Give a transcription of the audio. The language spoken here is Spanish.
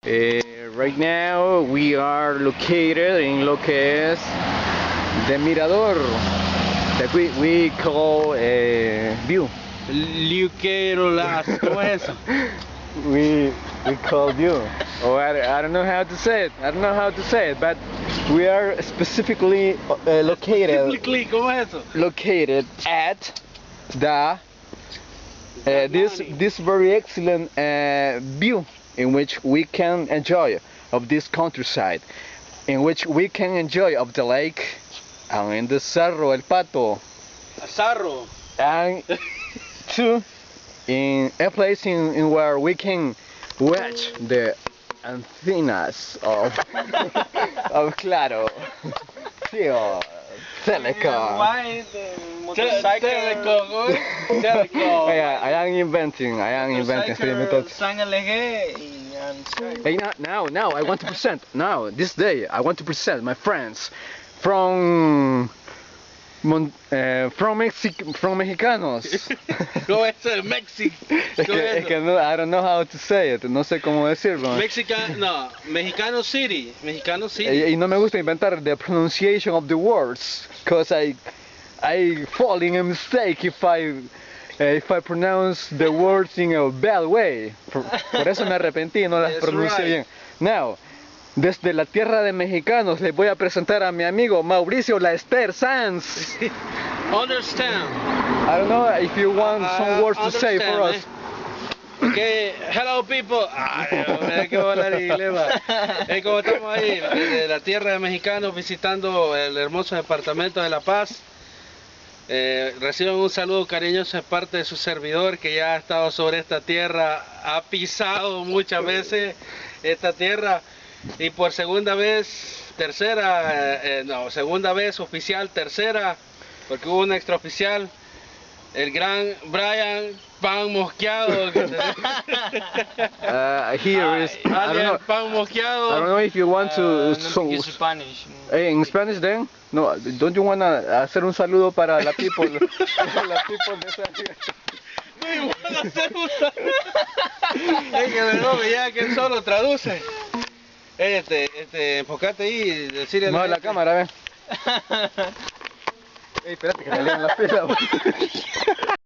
Right now we are located in lo que es the Mirador that we call view. ¿Cómo es eso? we call view. Oh, I don't know how to say it. I don't know how to say it, but we are specifically located. ¿Cómo es eso? Located at the this very excellent view in which we can enjoy of this countryside, in which we can enjoy of the lake and in the Cerro El Pato. Cerro. And two, in a place in where we can watch the antennas of of Claro. Tío, Telecom. Why the motorcycle? Telecom. I am inventing. San LG and Skype. Hey, now I want to present. Now this day I want to present my friends from Mexicanos. ¿Cómo es eso? México. Es que no, I don't know how to say it. No sé cómo decirlo. Mexicano City. Y no me gusta inventar the pronunciation of the words, cause I fall in a mistake if I pronounce the words in a bad way. Por eso me arrepentí y no las pronuncié bien. Now, desde la tierra de mexicanos les voy a presentar a mi amigo Mauricio Laester Sanz. Understand. I don't know if you want some words to say for us. Okay, hello people. Mira qué bola de inglés. Como estamos ahí, de la tierra de mexicanos, visitando el hermoso departamento de La Paz. Reciban un saludo cariñoso de parte de su servidor, que ya ha estado sobre esta tierra, ha pisado muchas veces esta tierra, y por segunda vez oficial, tercera, porque hubo una extraoficial, el gran Brian Pan Mosqueado. Here is, Pan Mosqueado. I don't know if you want to Spanish. In Spanish then? No, don't you want to hacer un saludo para la people, la people de esa tierra? No, igual hacer un saludo. Es que no, ya que él solo traduce. Enfocate ahí y decirle a la cámara, ven. Ey, espérate que me lean la pila.